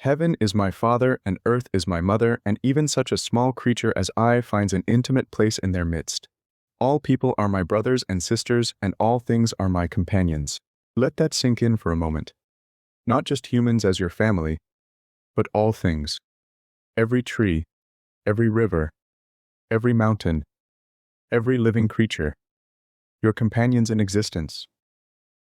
Heaven is my father, and earth is my mother, and even such a small creature as I finds an intimate place in their midst. All people are my brothers and sisters, and all things are my companions. Let that sink in for a moment. Not just humans as your family, but all things. Every tree, every river, every mountain, every living creature. Your companions in existence.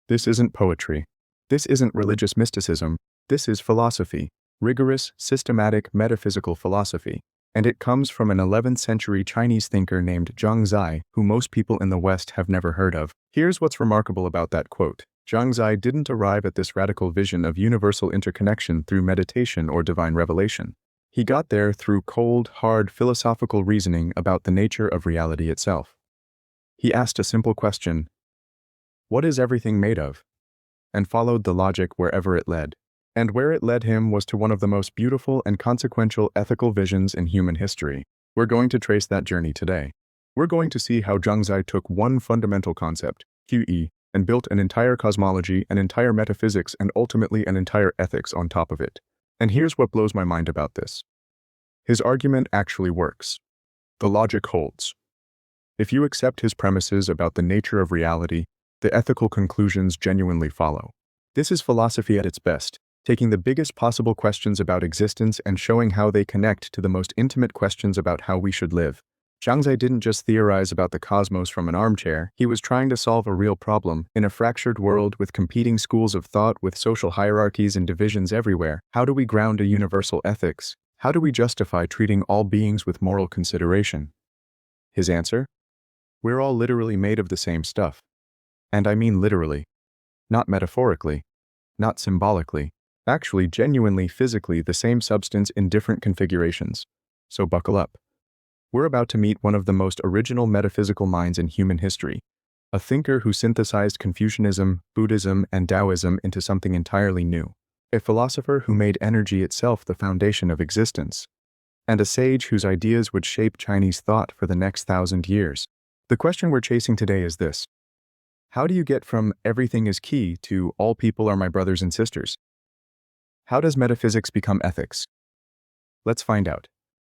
This isn't poetry. This isn't religious mysticism. This is philosophy. Rigorous, systematic, metaphysical philosophy. And it comes from an 11th century Chinese thinker named Zhang Zai, who most people in the West have never heard of. Here's what's remarkable about that quote. Zhang Zai didn't arrive at this radical vision of universal interconnection through meditation or divine revelation. He got there through cold, hard philosophical reasoning about the nature of reality itself. He asked a simple question: what is everything made of? And followed the logic wherever it led. And where it led him was to one of the most beautiful and consequential ethical visions in human history. We're going to trace that journey today. We're going to see how Zhang Zai took one fundamental concept, QE, and built an entire cosmology, an entire metaphysics, and ultimately an entire ethics on top of it. And here's what blows my mind about this. His argument actually works. The logic holds. If you accept his premises about the nature of reality, the ethical conclusions genuinely follow. This is philosophy at its best, taking the biggest possible questions about existence and showing how they connect to the most intimate questions about how we should live. Zhang Zai didn't just theorize about the cosmos from an armchair, he was trying to solve a real problem. In a fractured world with competing schools of thought, with social hierarchies and divisions everywhere, how do we ground a universal ethics? How do we justify treating all beings with moral consideration? His answer? We're all literally made of the same stuff. And I mean literally. Not metaphorically. Not symbolically. Actually, genuinely, physically, the same substance in different configurations. So buckle up. We're about to meet one of the most original metaphysical minds in human history, a thinker who synthesized Confucianism, Buddhism, and Daoism into something entirely new, a philosopher who made energy itself the foundation of existence, and a sage whose ideas would shape Chinese thought for the next 1,000 years. The question we're chasing today is this: how do you get from everything is key to all people are my brothers and sisters? How does metaphysics become ethics? Let's find out.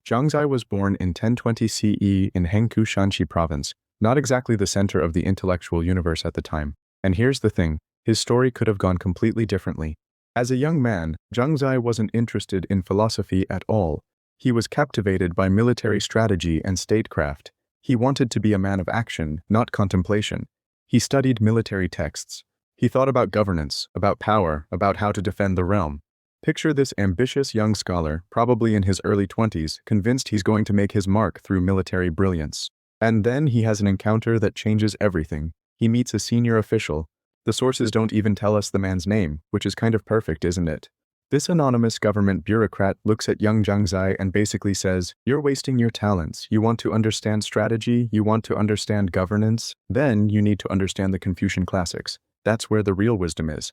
Zhang Zai was born in 1020 CE in Hengkou, Shanxi province, not exactly the center of the intellectual universe at the time. And here's the thing, his story could have gone completely differently. As a young man, Zhang Zai wasn't interested in philosophy at all. He was captivated by military strategy and statecraft. He wanted to be a man of action, not contemplation. He studied military texts. He thought about governance, about power, about how to defend the realm. Picture this ambitious young scholar, probably in his early 20s, convinced he's going to make his mark through military brilliance. And then he has an encounter that changes everything. He meets a senior official. The sources don't even tell us the man's name, which is kind of perfect, isn't it? This anonymous government bureaucrat looks at young Zhang Zai and basically says, "You're wasting your talents. You want to understand strategy, you want to understand governance, then you need to understand the Confucian classics. That's where the real wisdom is."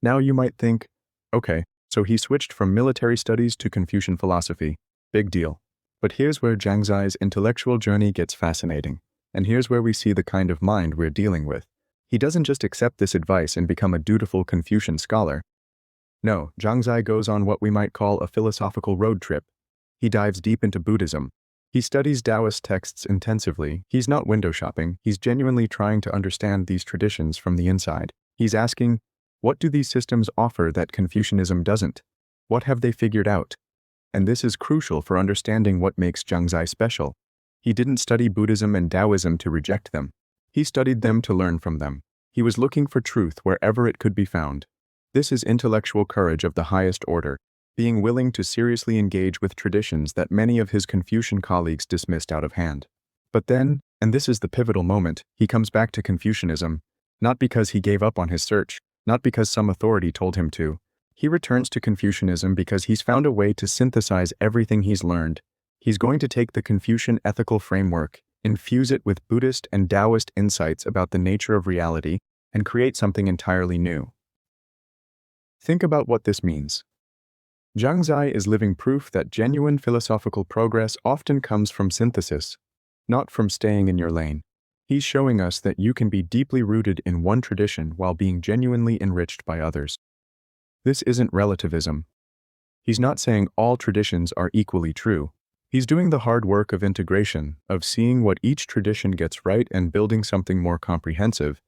Now you might think, okay, so he switched from military studies to Confucian philosophy. Big deal. But here's where Zhang Zai's intellectual journey gets fascinating. And here's where we see the kind of mind we're dealing with. He doesn't just accept this advice and become a dutiful Confucian scholar. No, Zhang Zai goes on what we might call a philosophical road trip. He dives deep into Buddhism. He studies Taoist texts intensively. He's not window shopping. He's genuinely trying to understand these traditions from the inside. He's asking, what do these systems offer that Confucianism doesn't? What have they figured out? And this is crucial for understanding what makes Zhang Zai special. He didn't study Buddhism and Taoism to reject them. He studied them to learn from them. He was looking for truth wherever it could be found. This is intellectual courage of the highest order, being willing to seriously engage with traditions that many of his Confucian colleagues dismissed out of hand. But then, and this is the pivotal moment, he comes back to Confucianism, not because he gave up on his search, not because some authority told him to. He returns to Confucianism because he's found a way to synthesize everything he's learned. He's going to take the Confucian ethical framework, infuse it with Buddhist and Taoist insights about the nature of reality, and create something entirely new. Think about what this means. Zhang Zai is living proof that genuine philosophical progress often comes from synthesis, not from staying in your lane. He's showing us that you can be deeply rooted in one tradition while being genuinely enriched by others. This isn't relativism. He's not saying all traditions are equally true. He's doing the hard work of integration, of seeing what each tradition gets right and building something more comprehensive.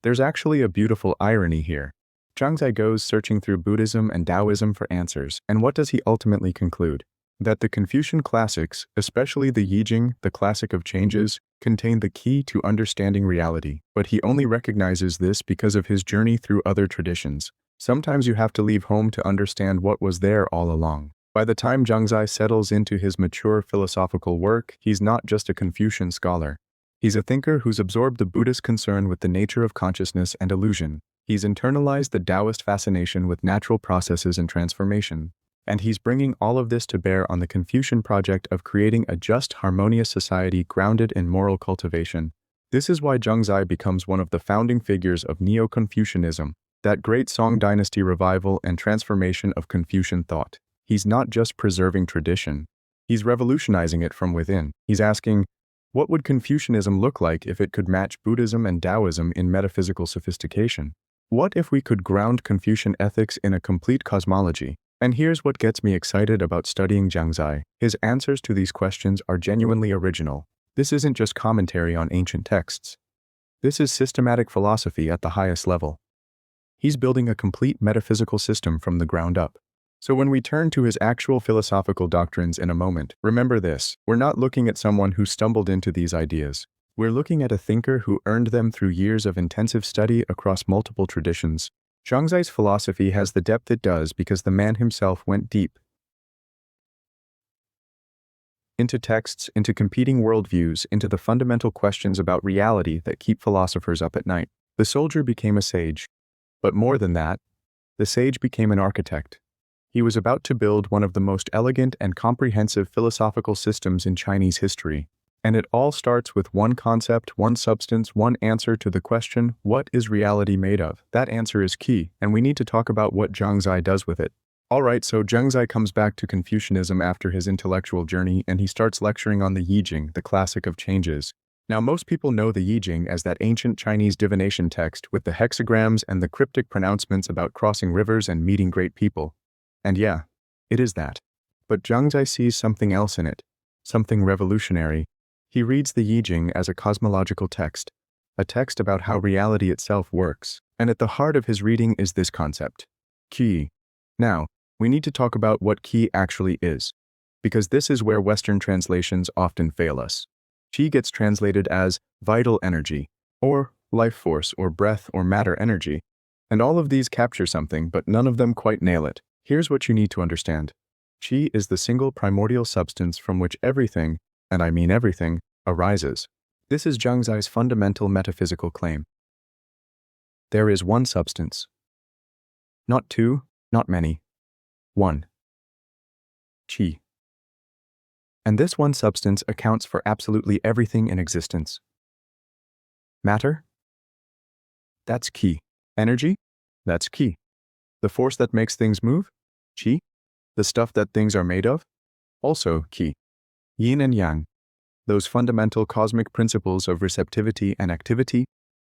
There's actually a beautiful irony here. Zhang Zai goes searching through Buddhism and Daoism for answers, and what does he ultimately conclude? That the Confucian classics, especially the I Ching, the classic of changes, contain the key to understanding reality, but he only recognizes this because of his journey through other traditions. Sometimes you have to leave home to understand what was there all along. By the time Zhang Zai settles into his mature philosophical work, he's not just a Confucian scholar. He's a thinker who's absorbed the Buddhist concern with the nature of consciousness and illusion. He's internalized the Taoist fascination with natural processes and transformation. And he's bringing all of this to bear on the Confucian project of creating a just, harmonious society grounded in moral cultivation. This is why Zhang Zai becomes one of the founding figures of Neo-Confucianism, that great Song dynasty revival and transformation of Confucian thought. He's not just preserving tradition. He's revolutionizing it from within. He's asking, what would Confucianism look like if it could match Buddhism and Daoism in metaphysical sophistication? What if we could ground Confucian ethics in a complete cosmology? And here's what gets me excited about studying Zhang Zai. His answers to these questions are genuinely original. This isn't just commentary on ancient texts. This is systematic philosophy at the highest level. He's building a complete metaphysical system from the ground up. So when we turn to his actual philosophical doctrines in a moment, remember this: we're not looking at someone who stumbled into these ideas. We're looking at a thinker who earned them through years of intensive study across multiple traditions. Zhang Zai's philosophy has the depth it does because the man himself went deep into texts, into competing worldviews, into the fundamental questions about reality that keep philosophers up at night. The soldier became a sage. But more than that, the sage became an architect. He was about to build one of the most elegant and comprehensive philosophical systems in Chinese history. And it all starts with one concept, one substance, one answer to the question, what is reality made of? That answer is key, and we need to talk about what Zhang Zai does with it. Alright, so Zhang Zai comes back to Confucianism after his intellectual journey, and he starts lecturing on the I Ching, the classic of changes. Now, most people know the I Ching as that ancient Chinese divination text with the hexagrams and the cryptic pronouncements about crossing rivers and meeting great people. And yeah, it is that. But Zhang Zai sees something else in it, something revolutionary. He reads the I Ching as a cosmological text, a text about how reality itself works. And at the heart of his reading is this concept: qi. Now, we need to talk about what qi actually is, because this is where Western translations often fail us. Qi gets translated as vital energy, or life force, or breath, or matter energy. And all of these capture something, but none of them quite nail it. Here's what you need to understand. Qi is the single primordial substance from which everything, and I mean everything, arises. This is Zhang Zai's fundamental metaphysical claim. There is one substance. Not two, not many. One. Qi. And this one substance accounts for absolutely everything in existence. Matter? That's qi. Energy? That's qi. The force that makes things move? Qi. The stuff that things are made of? Also qi. Yin and yang. Those fundamental cosmic principles of receptivity and activity?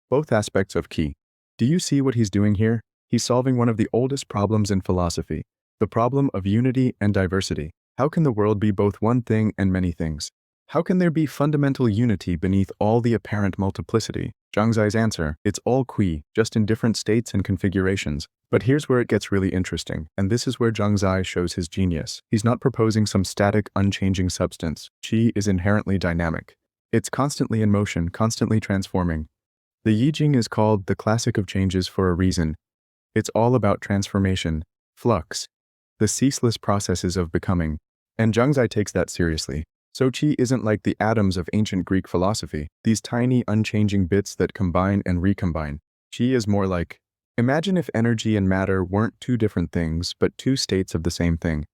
Both aspects of qi. Do you see what he's doing here? He's solving one of the oldest problems in philosophy, the problem of unity and diversity. How can the world be both one thing and many things? How can there be fundamental unity beneath all the apparent multiplicity? Zhang Zai's answer: it's all qi, just in different states and configurations. But here's where it gets really interesting, and this is where Zhang Zai shows his genius. He's not proposing some static, unchanging substance. Qi is inherently dynamic. It's constantly in motion, constantly transforming. The I Ching is called the classic of changes for a reason. It's all about transformation, flux, the ceaseless processes of becoming. And Zhang Zai takes that seriously. So qi isn't like the atoms of ancient Greek philosophy, these tiny, unchanging bits that combine and recombine. Qi is more like, imagine if energy and matter weren't two different things, but two states of the same thing.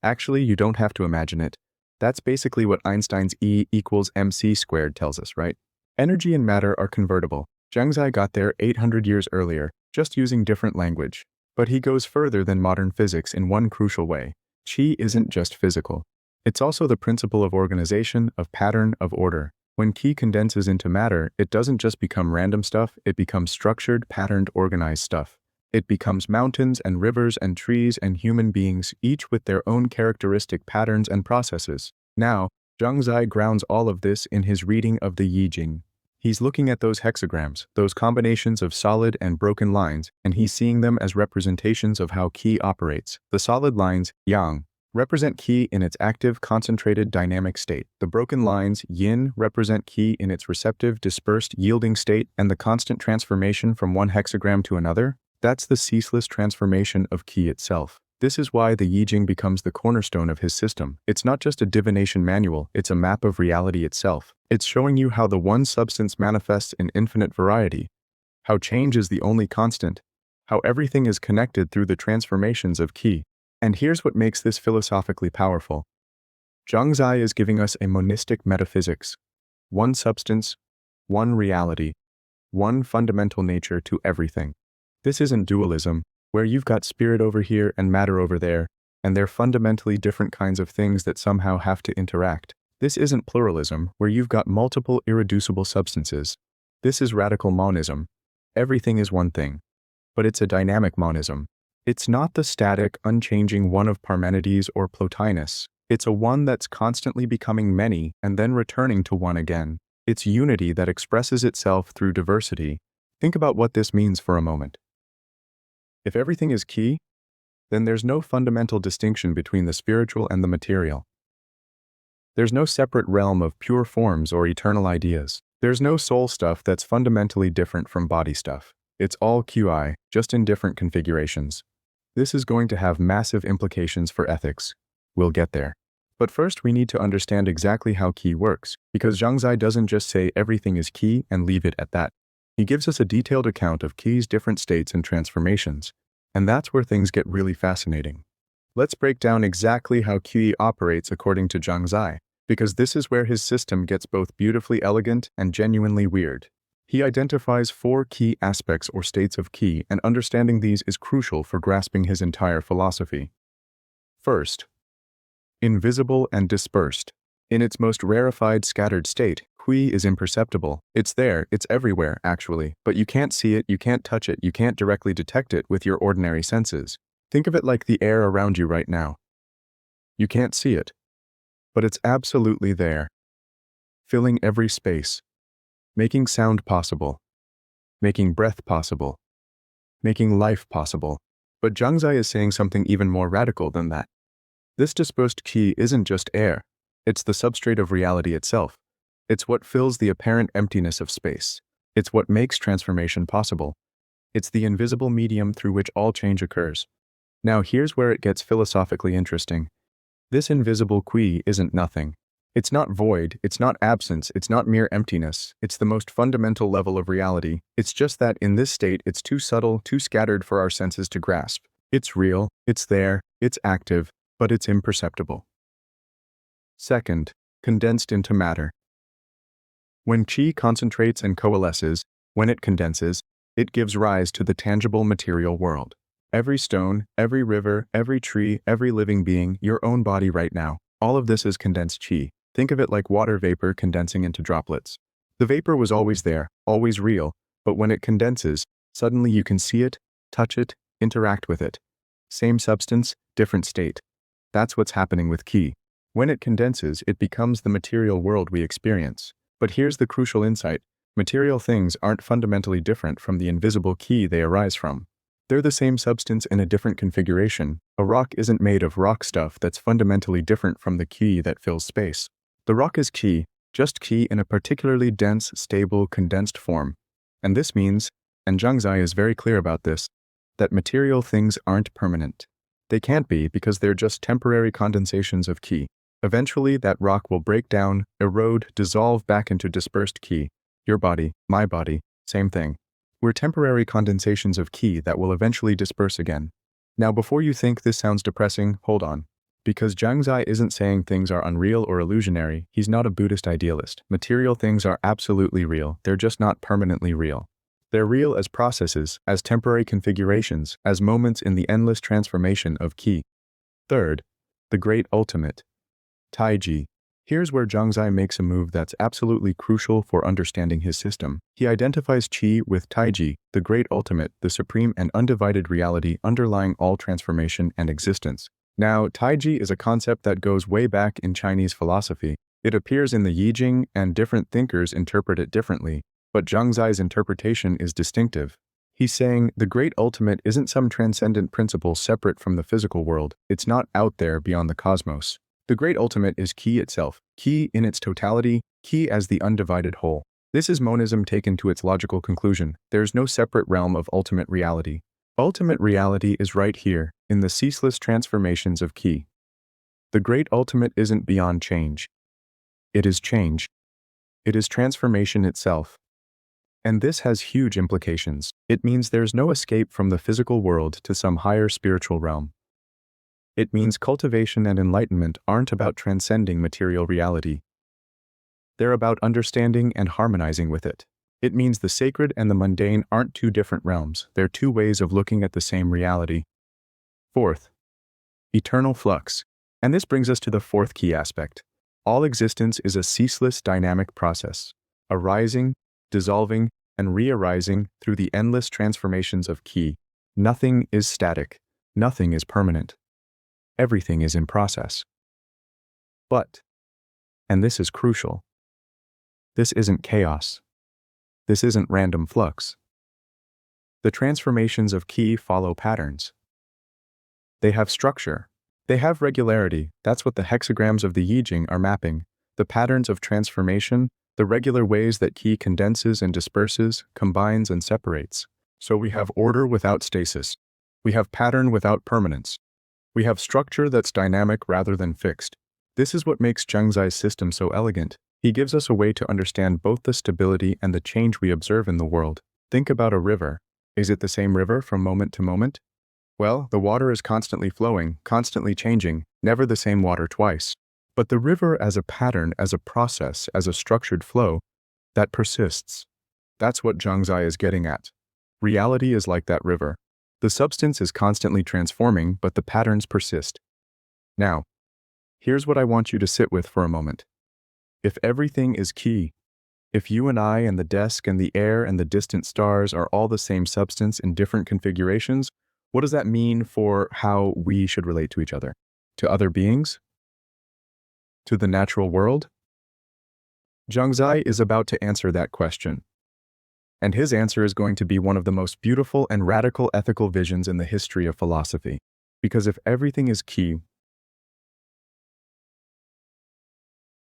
Actually, you don't have to imagine it. That's basically what Einstein's E equals mc squared tells us, right? Energy and matter are convertible. Zhang Zai got there 800 years earlier, just using different language. But he goes further than modern physics in one crucial way. Qi isn't just physical. It's also the principle of organization, of pattern, of order. When qi condenses into matter, it doesn't just become random stuff, it becomes structured, patterned, organized stuff. It becomes mountains and rivers and trees and human beings, each with their own characteristic patterns and processes. Now, Zhang Zai grounds all of this in his reading of the Yi Jing. He's looking at those hexagrams, those combinations of solid and broken lines, and he's seeing them as representations of how Qi operates. The solid lines, Yang, represent Qi in its active, concentrated, dynamic state. The broken lines, Yin, represent Qi in its receptive, dispersed, yielding state, and the constant transformation from one hexagram to another. That's the ceaseless transformation of Qi itself. This is why the Yi Jing becomes the cornerstone of his system. It's not just a divination manual, it's a map of reality itself. It's showing you how the one substance manifests in infinite variety, how change is the only constant, how everything is connected through the transformations of Qi. And here's what makes this philosophically powerful. Zhang Zai is giving us a monistic metaphysics. One substance, one reality, one fundamental nature to everything. This isn't dualism, where you've got spirit over here and matter over there, and they're fundamentally different kinds of things that somehow have to interact. This isn't pluralism, where you've got multiple irreducible substances. This is radical monism. Everything is one thing. But it's a dynamic monism. It's not the static, unchanging one of Parmenides or Plotinus. It's a one that's constantly becoming many and then returning to one again. It's unity that expresses itself through diversity. Think about what this means for a moment. If everything is Qi, then there's no fundamental distinction between the spiritual and the material. There's no separate realm of pure forms or eternal ideas. There's no soul stuff that's fundamentally different from body stuff. It's all QI, just in different configurations. This is going to have massive implications for ethics. We'll get there. But first we need to understand exactly how Qi works, because Zhang Zai doesn't just say everything is Qi and leave it at that. He gives us a detailed account of Qi's different states and transformations, and that's where things get really fascinating. Let's break down exactly how Qi operates according to Zhang Zai, because this is where his system gets both beautifully elegant and genuinely weird. He identifies 4 key aspects or states of Qi, and understanding these is crucial for grasping his entire philosophy. First, invisible and dispersed. In its most rarefied, scattered state, Qi is imperceptible. It's there, it's everywhere, actually, but you can't see it, you can't touch it, you can't directly detect it with your ordinary senses. Think of it like the air around you right now. You can't see it, but it's absolutely there, filling every space, making sound possible, making breath possible, making life possible. But Zhang Zai is saying something even more radical than that. This dispersed Qi isn't just air, it's the substrate of reality itself. It's what fills the apparent emptiness of space. It's what makes transformation possible. It's the invisible medium through which all change occurs. Now here's where it gets philosophically interesting. This invisible Qi isn't nothing. It's not void, it's not absence, it's not mere emptiness. It's the most fundamental level of reality. It's just that in this state it's too subtle, too scattered for our senses to grasp. It's real, it's there, it's active, but it's imperceptible. Second, condensed into matter. When Qi concentrates and coalesces, when it condenses, it gives rise to the tangible material world. Every stone, every river, every tree, every living being, your own body right now, all of this is condensed Qi. Think of it like water vapor condensing into droplets. The vapor was always there, always real, but when it condenses, suddenly you can see it, touch it, interact with it. Same substance, different state. That's what's happening with Qi. When it condenses, it becomes the material world we experience. But here's the crucial insight. Material things aren't fundamentally different from the invisible Qi they arise from. They're the same substance in a different configuration. A rock isn't made of rock stuff that's fundamentally different from the Qi that fills space. The rock is Qi, just Qi in a particularly dense, stable, condensed form. And this means, and Zhang Zai is very clear about this, that material things aren't permanent. They can't be because they're just temporary condensations of Qi. Eventually, that rock will break down, erode, dissolve back into dispersed Qi. Your body, my body, same thing. We're temporary condensations of Qi that will eventually disperse again. Now, before you think this sounds depressing, hold on. Because Zhang Zai isn't saying things are unreal or illusionary, he's not a Buddhist idealist. Material things are absolutely real, they're just not permanently real. They're real as processes, as temporary configurations, as moments in the endless transformation of Qi. Third, the great ultimate. Taiji. Here's where Zhang Zai makes a move that's absolutely crucial for understanding his system. He identifies qi with taiji, the great ultimate, the supreme and undivided reality underlying all transformation and existence. Now, taiji is a concept that goes way back in Chinese philosophy. It appears in the Yi Jing, and different thinkers interpret it differently, but Zhang Zai's interpretation is distinctive. He's saying the great ultimate isn't some transcendent principle separate from the physical world. It's not out there beyond the cosmos. The great ultimate is qi itself, qi in its totality, qi as the undivided whole. This is monism taken to its logical conclusion. There's no separate realm of ultimate reality. Ultimate reality is right here, in the ceaseless transformations of qi. The great ultimate isn't beyond change. It is change. It is transformation itself. And this has huge implications. It means there's no escape from the physical world to some higher spiritual realm. It means cultivation and enlightenment aren't about transcending material reality. They're about understanding and harmonizing with it. It means the sacred and the mundane aren't two different realms. They're two ways of looking at the same reality. Fourth, eternal flux. And this brings us to the fourth key aspect. All existence is a ceaseless dynamic process, arising, dissolving, and re-arising through the endless transformations of qi. Nothing is static. Nothing is permanent. Everything is in process. But, and this is crucial, this isn't chaos. This isn't random flux. The transformations of qi follow patterns. They have structure. They have regularity. That's what the hexagrams of the Yi Jing are mapping. The patterns of transformation, the regular ways that qi condenses and disperses, combines and separates. So we have order without stasis. We have pattern without permanence. We have structure that's dynamic rather than fixed. This is what makes Zhang Zai's system so elegant. He gives us a way to understand both the stability and the change we observe in the world. Think about a river. Is it the same river from moment to moment? Well, the water is constantly flowing, constantly changing, never the same water twice. But the river as a pattern, as a process, as a structured flow, that persists. That's what Zhang Zai is getting at. Reality is like that river. The substance is constantly transforming, but the patterns persist. Now, here's what I want you to sit with for a moment. If everything is qi, if you and I and the desk and the air and the distant stars are all the same substance in different configurations, what does that mean for how we should relate to each other? To other beings? To the natural world? Zhang Zai is about to answer that question. And his answer is going to be one of the most beautiful and radical ethical visions in the history of philosophy. Because if everything is qi,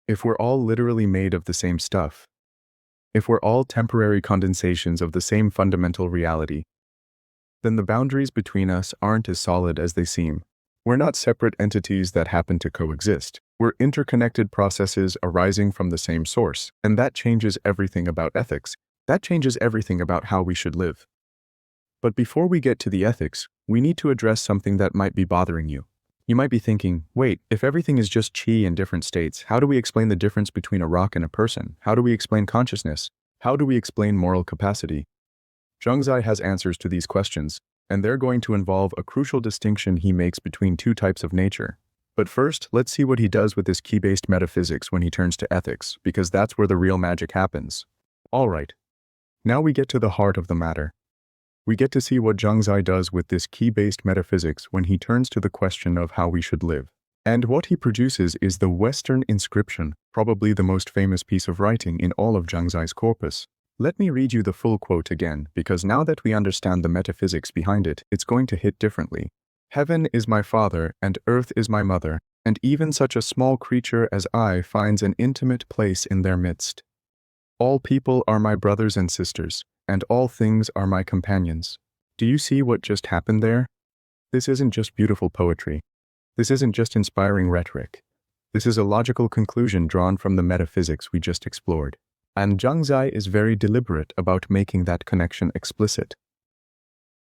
if we're all literally made of the same stuff, if we're all temporary condensations of the same fundamental reality, then the boundaries between us aren't as solid as they seem. We're not separate entities that happen to coexist. We're interconnected processes arising from the same source, and that changes everything about ethics. That changes everything about how we should live. But before we get to the ethics, we need to address something that might be bothering you. You might be thinking, wait, if everything is just qi in different states, how do we explain the difference between a rock and a person? How do we explain consciousness? How do we explain moral capacity? Zhang Zai has answers to these questions, and they're going to involve a crucial distinction he makes between two types of nature. But first, let's see what he does with this qi-based metaphysics when he turns to ethics, because that's where the real magic happens. All right. Now we get to the heart of the matter. We get to see what Zhang Zai does with this qi-based metaphysics when he turns to the question of how we should live. And what he produces is the Western Inscription, probably the most famous piece of writing in all of Zhang Zai's corpus. Let me read you the full quote again, because now that we understand the metaphysics behind it, it's going to hit differently. Heaven is my father, and earth is my mother, and even such a small creature as I finds an intimate place in their midst. All people are my brothers and sisters, and all things are my companions. Do you see what just happened there? This isn't just beautiful poetry. This isn't just inspiring rhetoric. This is a logical conclusion drawn from the metaphysics we just explored. And Zhang Zai is very deliberate about making that connection explicit.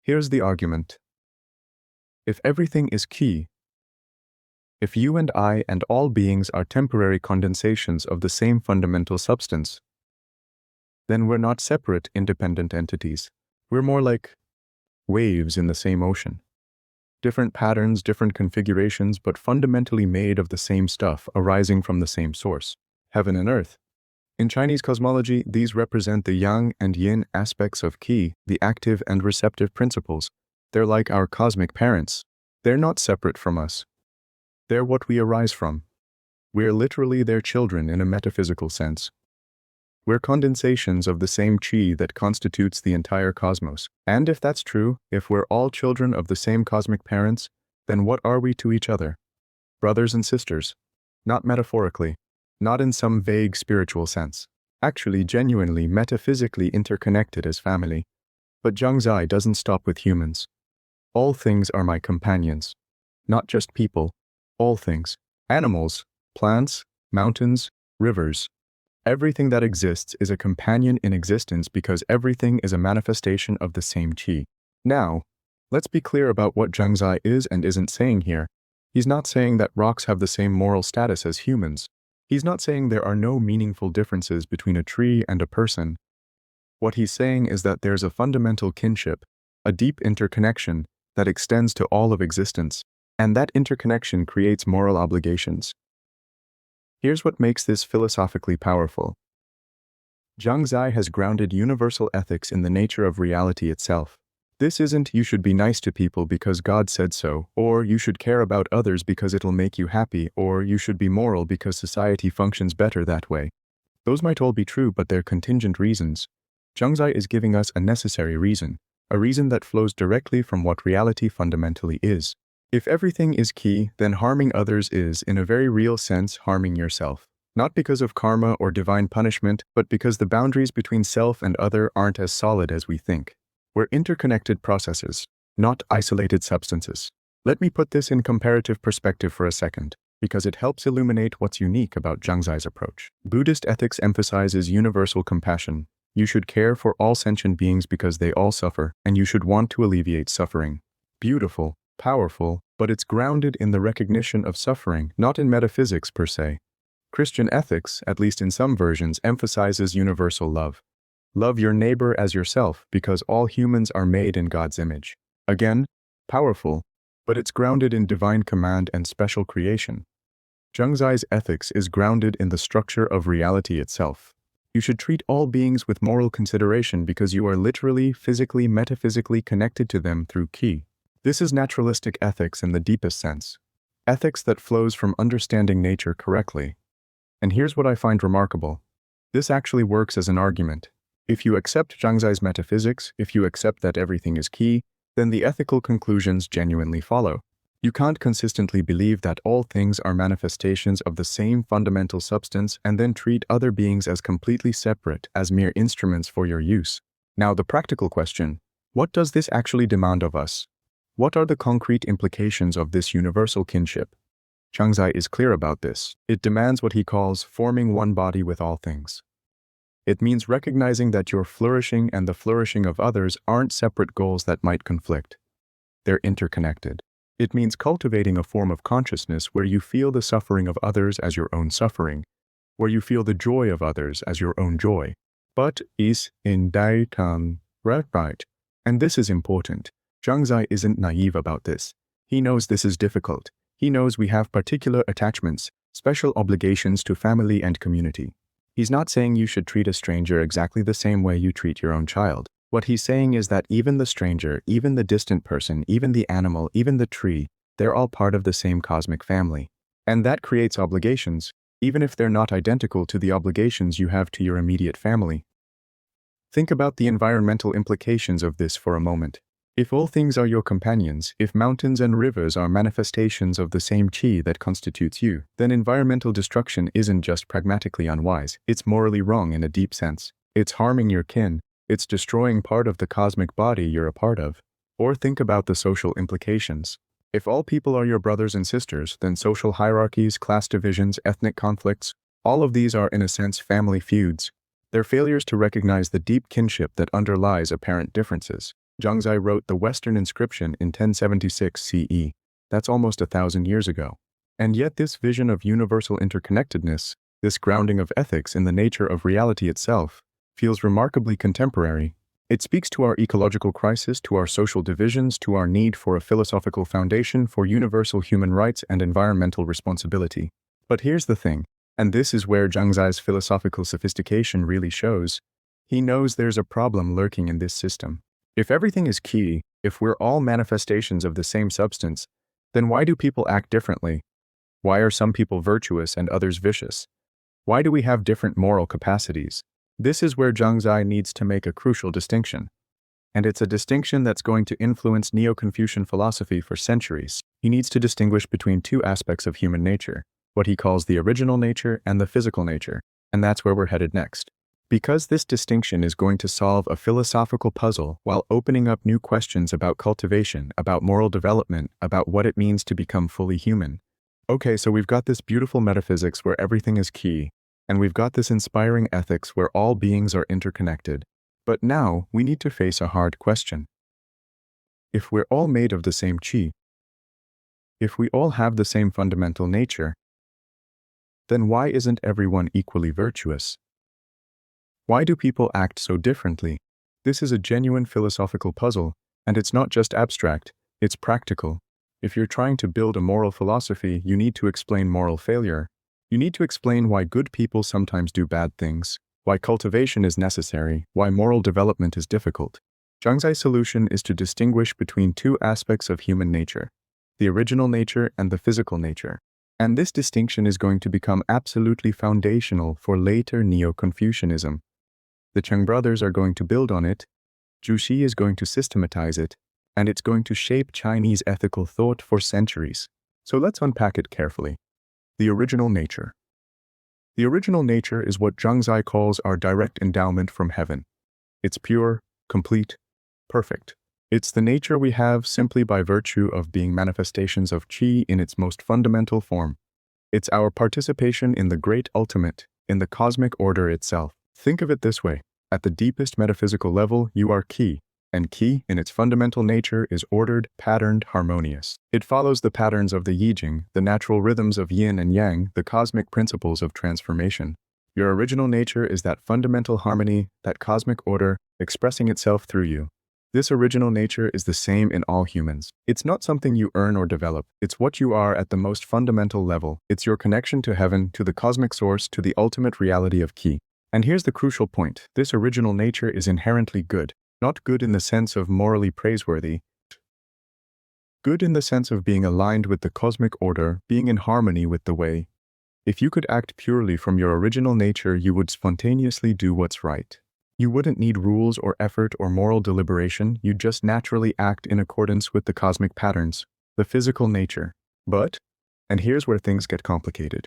Here's the argument. If everything is qi, if you and I and all beings are temporary condensations of the same fundamental substance, then we're not separate, independent entities. We're more like waves in the same ocean. Different patterns, different configurations, but fundamentally made of the same stuff, arising from the same source. Heaven and earth. In Chinese cosmology, these represent the yang and yin aspects of qi, the active and receptive principles. They're like our cosmic parents. They're not separate from us. They're what we arise from. We're literally their children in a metaphysical sense. We're condensations of the same qi that constitutes the entire cosmos. And if that's true, if we're all children of the same cosmic parents, then what are we to each other? Brothers and sisters. Not metaphorically. Not in some vague spiritual sense. Actually, genuinely, metaphysically interconnected as family. But Zhang Zai doesn't stop with humans. All things are my companions. Not just people. All things. Animals, plants, mountains, rivers. Everything that exists is a companion in existence because everything is a manifestation of the same qi. Now, let's be clear about what Zhang Zai is and isn't saying here. He's not saying that rocks have the same moral status as humans. He's not saying there are no meaningful differences between a tree and a person. What he's saying is that there's a fundamental kinship, a deep interconnection that extends to all of existence, and that interconnection creates moral obligations. Here's what makes this philosophically powerful. Zhang Zai has grounded universal ethics in the nature of reality itself. This isn't you should be nice to people because God said so, or you should care about others because it'll make you happy, or you should be moral because society functions better that way. Those might all be true, but they're contingent reasons. Zhang Zai is giving us a necessary reason, a reason that flows directly from what reality fundamentally is. If everything is qi, then harming others is, in a very real sense, harming yourself. Not because of karma or divine punishment, but because the boundaries between self and other aren't as solid as we think. We're interconnected processes, not isolated substances. Let me put this in comparative perspective for a second, because it helps illuminate what's unique about Zhang Zai's approach. Buddhist ethics emphasizes universal compassion. You should care for all sentient beings because they all suffer, and you should want to alleviate suffering. Beautiful, powerful, but it's grounded in the recognition of suffering, not in metaphysics per se. Christian ethics, at least in some versions, emphasizes universal love. Love your neighbor as yourself because all humans are made in God's image. Again, powerful, but it's grounded in divine command and special creation. Zhang Zai's ethics is grounded in the structure of reality itself. You should treat all beings with moral consideration because you are literally, physically, metaphysically connected to them through qi. This is naturalistic ethics in the deepest sense. Ethics that flows from understanding nature correctly. And here's what I find remarkable. This actually works as an argument. If you accept Zhang Zai's metaphysics, if you accept that everything is qi, then the ethical conclusions genuinely follow. You can't consistently believe that all things are manifestations of the same fundamental substance and then treat other beings as completely separate, as mere instruments for your use. Now the practical question, what does this actually demand of us? What are the concrete implications of this universal kinship? Zhang Zai is clear about this. It demands what he calls forming one body with all things. It means recognizing that your flourishing and the flourishing of others aren't separate goals that might conflict. They're interconnected. It means cultivating a form of consciousness where you feel the suffering of others as your own suffering, where you feel the joy of others as your own joy. But is in Daoism right? And this is important. Zhang Zai isn't naive about this. He knows this is difficult. He knows we have particular attachments, special obligations to family and community. He's not saying you should treat a stranger exactly the same way you treat your own child. What he's saying is that even the stranger, even the distant person, even the animal, even the tree, they're all part of the same cosmic family. And that creates obligations, even if they're not identical to the obligations you have to your immediate family. Think about the environmental implications of this for a moment. If all things are your companions, if mountains and rivers are manifestations of the same qi that constitutes you, then environmental destruction isn't just pragmatically unwise, it's morally wrong in a deep sense. It's harming your kin, it's destroying part of the cosmic body you're a part of. Or think about the social implications. If all people are your brothers and sisters, then social hierarchies, class divisions, ethnic conflicts, all of these are in a sense family feuds. They're failures to recognize the deep kinship that underlies apparent differences. Zhang Zai wrote the Western Inscription in 1076 CE. That's almost 1,000 years ago. And yet this vision of universal interconnectedness, this grounding of ethics in the nature of reality itself, feels remarkably contemporary. It speaks to our ecological crisis, to our social divisions, to our need for a philosophical foundation for universal human rights and environmental responsibility. But here's the thing, and this is where Zhang Zai's philosophical sophistication really shows. He knows there's a problem lurking in this system. If everything is key, if we're all manifestations of the same substance, then why do people act differently? Why are some people virtuous and others vicious? Why do we have different moral capacities? This is where Zhang Zai needs to make a crucial distinction. And it's a distinction that's going to influence Neo-Confucian philosophy for centuries. He needs to distinguish between two aspects of human nature, what he calls the original nature and the physical nature, and that's where we're headed next. Because this distinction is going to solve a philosophical puzzle while opening up new questions about cultivation, about moral development, about what it means to become fully human. Okay, so we've got this beautiful metaphysics where everything is key, and we've got this inspiring ethics where all beings are interconnected. But now, we need to face a hard question. If we're all made of the same chi, if we all have the same fundamental nature, then why isn't everyone equally virtuous? Why do people act so differently? This is a genuine philosophical puzzle, and it's not just abstract, it's practical. If you're trying to build a moral philosophy, you need to explain moral failure. You need to explain why good people sometimes do bad things, why cultivation is necessary, why moral development is difficult. Zhang Zai's solution is to distinguish between two aspects of human nature, the original nature and the physical nature. And this distinction is going to become absolutely foundational for later Neo-Confucianism. The Cheng brothers are going to build on it, Zhu Xi is going to systematize it, and it's going to shape Chinese ethical thought for centuries. So let's unpack it carefully. The original nature. The original nature is what Zhang Zai calls our direct endowment from heaven. It's pure, complete, perfect. It's the nature we have simply by virtue of being manifestations of qi in its most fundamental form. It's our participation in the great ultimate, in the cosmic order itself. Think of it this way. At the deepest metaphysical level, you are qi, and qi, in its fundamental nature, is ordered, patterned, harmonious. It follows the patterns of the Yijing, the natural rhythms of yin and yang, the cosmic principles of transformation. Your original nature is that fundamental harmony, that cosmic order, expressing itself through you. This original nature is the same in all humans. It's not something you earn or develop. It's what you are at the most fundamental level. It's your connection to heaven, to the cosmic source, to the ultimate reality of qi. And here's the crucial point. This original nature is inherently good. Not good in the sense of morally praiseworthy. Good in the sense of being aligned with the cosmic order, being in harmony with the way. If you could act purely from your original nature, you would spontaneously do what's right. You wouldn't need rules or effort or moral deliberation, you'd just naturally act in accordance with the cosmic patterns, the physical nature. But, and here's where things get complicated,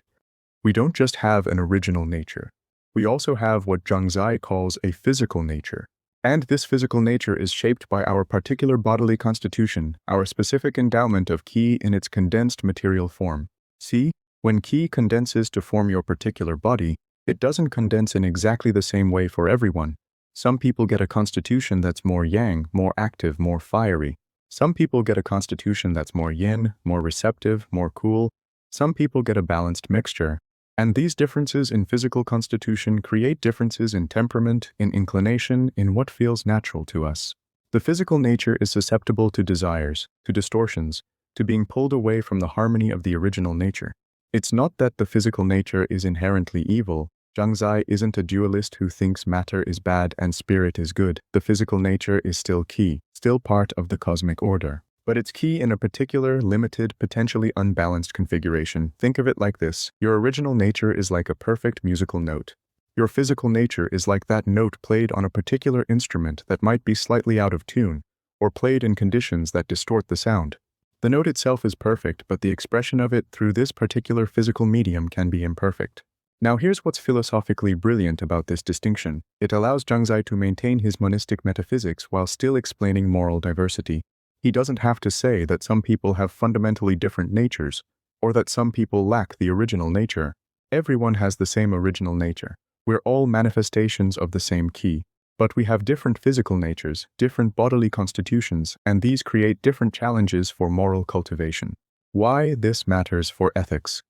we don't just have an original nature. We also have what Zhang Zai calls a physical nature. And this physical nature is shaped by our particular bodily constitution, our specific endowment of qi in its condensed material form. See, when qi condenses to form your particular body, it doesn't condense in exactly the same way for everyone. Some people get a constitution that's more yang, more active, more fiery. Some people get a constitution that's more yin, more receptive, more cool. Some people get a balanced mixture. And these differences in physical constitution create differences in temperament, in inclination, in what feels natural to us. The physical nature is susceptible to desires, to distortions, to being pulled away from the harmony of the original nature. It's not that the physical nature is inherently evil. Zhang Zai isn't a dualist who thinks matter is bad and spirit is good. The physical nature is still qi, still part of the cosmic order. But it's qi in a particular, limited, potentially unbalanced configuration. Think of it like this. Your original nature is like a perfect musical note. Your physical nature is like that note played on a particular instrument that might be slightly out of tune, or played in conditions that distort the sound. The note itself is perfect, but the expression of it through this particular physical medium can be imperfect. Now here's what's philosophically brilliant about this distinction. It allows Zhang Zai to maintain his monistic metaphysics while still explaining moral diversity. He doesn't have to say that some people have fundamentally different natures, or that some people lack the original nature. Everyone has the same original nature. We're all manifestations of the same qi. But we have different physical natures, different bodily constitutions, and these create different challenges for moral cultivation. Why this matters for ethics.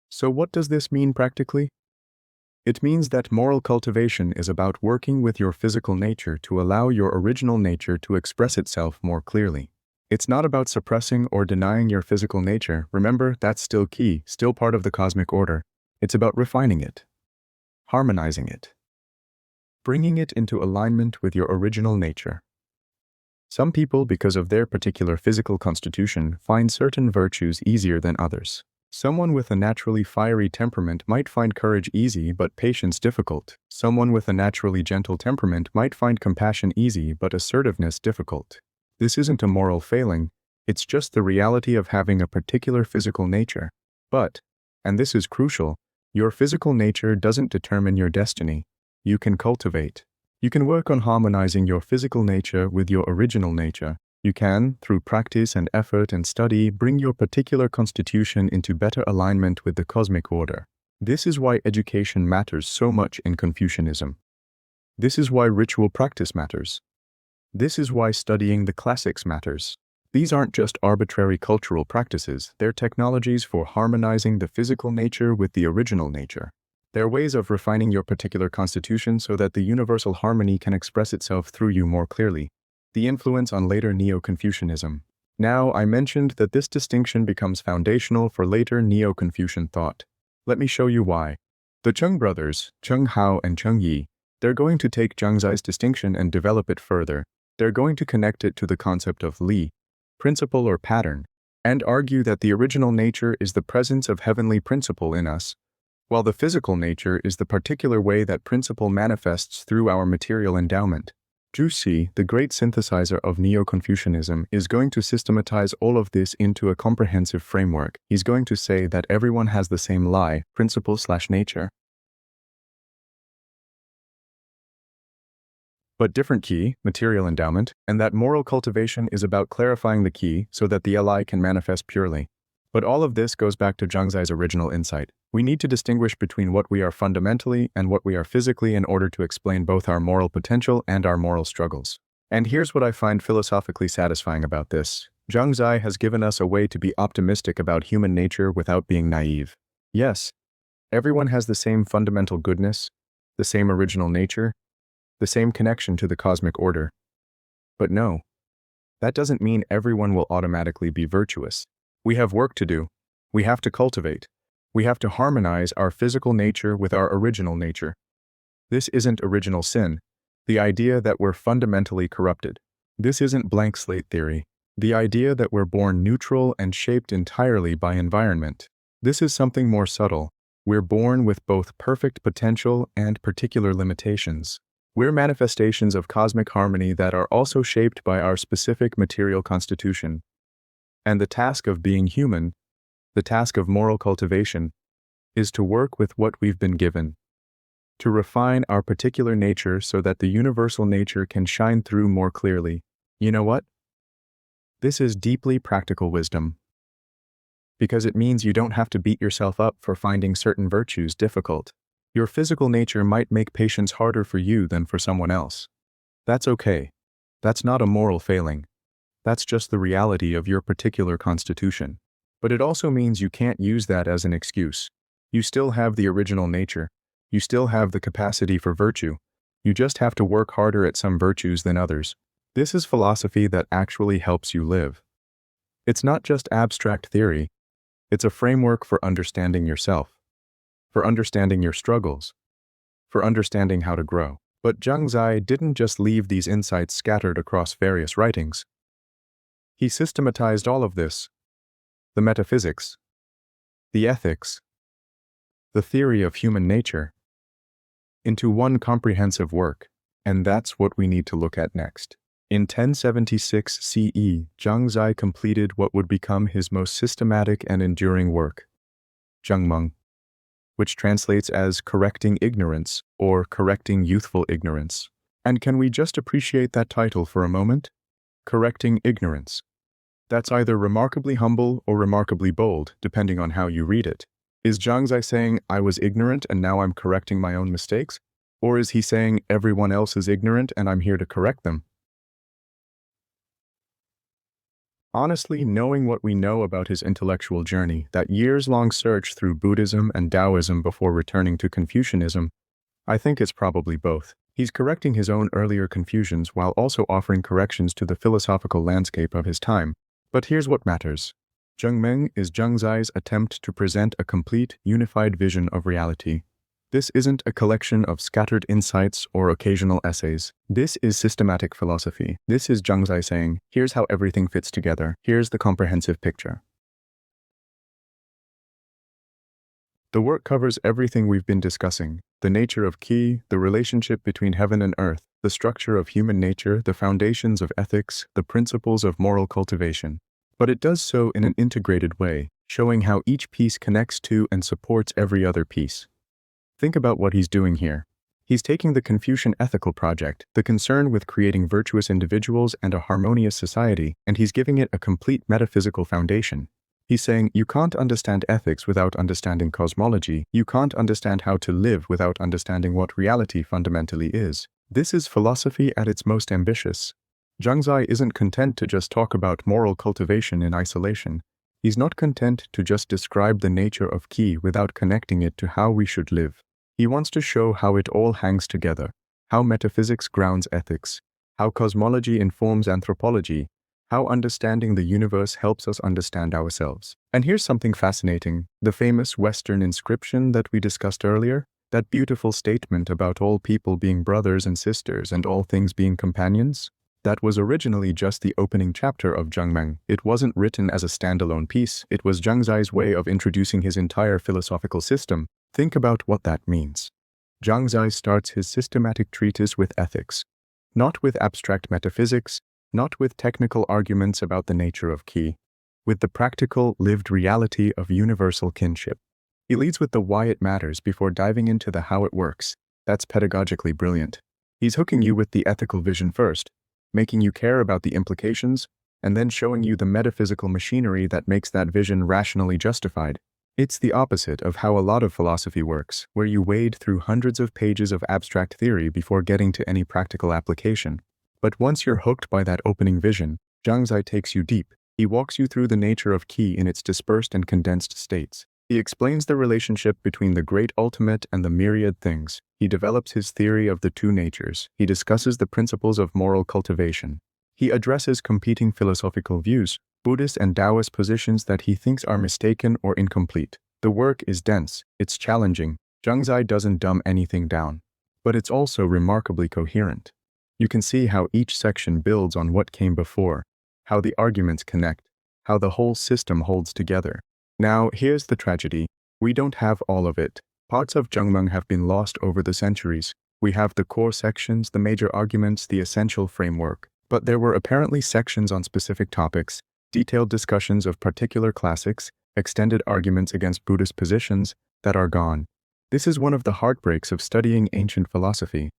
So what does this mean practically? It means that moral cultivation is about working with your physical nature to allow your original nature to express itself more clearly. It's not about suppressing or denying your physical nature. Remember, that's still key, still part of the cosmic order. It's about refining it, harmonizing it, bringing it into alignment with your original nature. Some people, because of their particular physical constitution, find certain virtues easier than others. Someone with a naturally fiery temperament might find courage easy but patience difficult. Someone with a naturally gentle temperament might find compassion easy but assertiveness difficult. This isn't a moral failing, it's just the reality of having a particular physical nature. But, and this is crucial, your physical nature doesn't determine your destiny. You can cultivate. You can work on harmonizing your physical nature with your original nature. You can, through practice and effort and study, bring your particular constitution into better alignment with the cosmic order. This is why education matters so much in Confucianism. This is why ritual practice matters. This is why studying the classics matters. These aren't just arbitrary cultural practices, they're technologies for harmonizing the physical nature with the original nature. They're ways of refining your particular constitution so that the universal harmony can express itself through you more clearly. The influence on later Neo-Confucianism. Now, I mentioned that this distinction becomes foundational for later Neo-Confucian thought. Let me show you why. The Zheng brothers, Zheng Hao and Zheng Yi, they're going to take Zhang Zai's distinction and develop it further. They're going to connect it to the concept of li, principle or pattern, and argue that the original nature is the presence of heavenly principle in us, while the physical nature is the particular way that principle manifests through our material endowment. Zhu Xi, the great synthesizer of Neo-Confucianism, is going to systematize all of this into a comprehensive framework. He's going to say that everyone has the same li, principle/nature, but different ki, material endowment, and that moral cultivation is about clarifying the ki so that the li can manifest purely. But all of this goes back to Zhang Zai's original insight. We need to distinguish between what we are fundamentally and what we are physically in order to explain both our moral potential and our moral struggles. And here's what I find philosophically satisfying about this. Zhang Zai has given us a way to be optimistic about human nature without being naive. Yes, everyone has the same fundamental goodness, the same original nature, the same connection to the cosmic order. But no, that doesn't mean everyone will automatically be virtuous. We have work to do. We have to cultivate. We have to harmonize our physical nature with our original nature. This isn't original sin, the idea that we're fundamentally corrupted. This isn't blank slate theory, the idea that we're born neutral and shaped entirely by environment. This is something more subtle. We're born with both perfect potential and particular limitations. We're manifestations of cosmic harmony that are also shaped by our specific material constitution. And the task of being human, the task of moral cultivation, is to work with what we've been given, to refine our particular nature so that the universal nature can shine through more clearly. You know what? This is deeply practical wisdom, because it means you don't have to beat yourself up for finding certain virtues difficult. Your physical nature might make patience harder for you than for someone else. That's okay. That's not a moral failing. That's just the reality of your particular constitution. But it also means you can't use that as an excuse. You still have the original nature. You still have the capacity for virtue. You just have to work harder at some virtues than others. This is philosophy that actually helps you live. It's not just abstract theory. It's a framework for understanding yourself, for understanding your struggles, for understanding how to grow. But Zhang Zai didn't just leave these insights scattered across various writings. He systematized all of this, the metaphysics, the ethics, the theory of human nature, into one comprehensive work, and that's what we need to look at next. In 1076 CE, Zhang Zai completed what would become his most systematic and enduring work, Zhengmeng, which translates as correcting ignorance or correcting youthful ignorance. And can we just appreciate that title for a moment? Correcting ignorance. That's either remarkably humble or remarkably bold, depending on how you read it. Is Zhang Zai saying, I was ignorant and now I'm correcting my own mistakes? Or is he saying, everyone else is ignorant and I'm here to correct them? Honestly, knowing what we know about his intellectual journey, that years-long search through Buddhism and Daoism before returning to Confucianism, I think it's probably both. He's correcting his own earlier confusions while also offering corrections to the philosophical landscape of his time. But here's what matters. Zhengmeng is Zhang Zai's attempt to present a complete, unified vision of reality. This isn't a collection of scattered insights or occasional essays. This is systematic philosophy. This is Zhang Zai saying, here's how everything fits together. Here's the comprehensive picture. The work covers everything we've been discussing: the nature of qi, the relationship between heaven and earth, the structure of human nature, the foundations of ethics, the principles of moral cultivation. But it does so in an integrated way, showing how each piece connects to and supports every other piece. Think about what he's doing here. He's taking the Confucian ethical project, the concern with creating virtuous individuals and a harmonious society, and he's giving it a complete metaphysical foundation. He's saying, you can't understand ethics without understanding cosmology. You can't understand how to live without understanding what reality fundamentally is. This is philosophy at its most ambitious. Zhang Zai isn't content to just talk about moral cultivation in isolation. He's not content to just describe the nature of qi without connecting it to how we should live. He wants to show how it all hangs together, how metaphysics grounds ethics, how cosmology informs anthropology, how understanding the universe helps us understand ourselves. And here's something fascinating: the famous Western inscription that we discussed earlier, that beautiful statement about all people being brothers and sisters and all things being companions, that was originally just the opening chapter of Zhengmeng. It wasn't written as a standalone piece. It was Zhang Zai's way of introducing his entire philosophical system. Think about what that means. Zhang Zai starts his systematic treatise with ethics, not with abstract metaphysics, not with technical arguments about the nature of qi, with the practical, lived reality of universal kinship. He leads with the why it matters before diving into the how it works. That's pedagogically brilliant. He's hooking you with the ethical vision first, making you care about the implications, and then showing you the metaphysical machinery that makes that vision rationally justified. It's the opposite of how a lot of philosophy works, where you wade through hundreds of pages of abstract theory before getting to any practical application. But once you're hooked by that opening vision, Zhang Zai takes you deep. He walks you through the nature of qi in its dispersed and condensed states. He explains the relationship between the great ultimate and the myriad things. He develops his theory of the two natures. He discusses the principles of moral cultivation. He addresses competing philosophical views, Buddhist and Taoist positions that he thinks are mistaken or incomplete. The work is dense, it's challenging. Zhang Zai doesn't dumb anything down. But it's also remarkably coherent. You can see how each section builds on what came before, how the arguments connect, how the whole system holds together. Now, here's the tragedy. We don't have all of it. Parts of Zhengmeng have been lost over the centuries. We have the core sections, the major arguments, the essential framework. But there were apparently sections on specific topics, detailed discussions of particular classics, extended arguments against Buddhist positions, that are gone. This is one of the heartbreaks of studying ancient philosophy.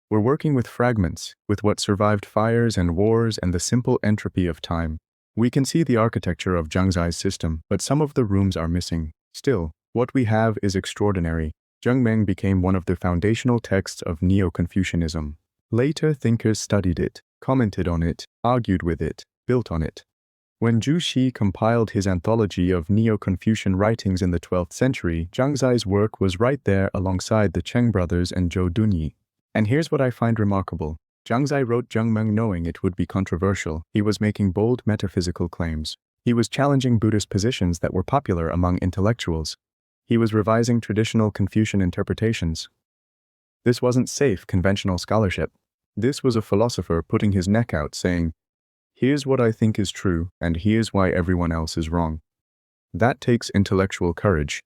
We're working with fragments, with what survived fires and wars and the simple entropy of time. We can see the architecture of Zhang Zai's system, but some of the rooms are missing. Still, what we have is extraordinary. Zhengmeng became one of the foundational texts of Neo-Confucianism. Later thinkers studied it, commented on it, argued with it, built on it. When Zhu Xi compiled his anthology of Neo-Confucian writings in the 12th century, Zhang Zai's work was right there alongside the Cheng brothers and Zhou Dunyi. And here's what I find remarkable. Zhang Zai wrote Zhengmeng knowing it would be controversial. He was making bold metaphysical claims. He was challenging Buddhist positions that were popular among intellectuals. He was revising traditional Confucian interpretations. This wasn't safe, conventional scholarship. This was a philosopher putting his neck out saying, here's what I think is true, and here's why everyone else is wrong. That takes intellectual courage,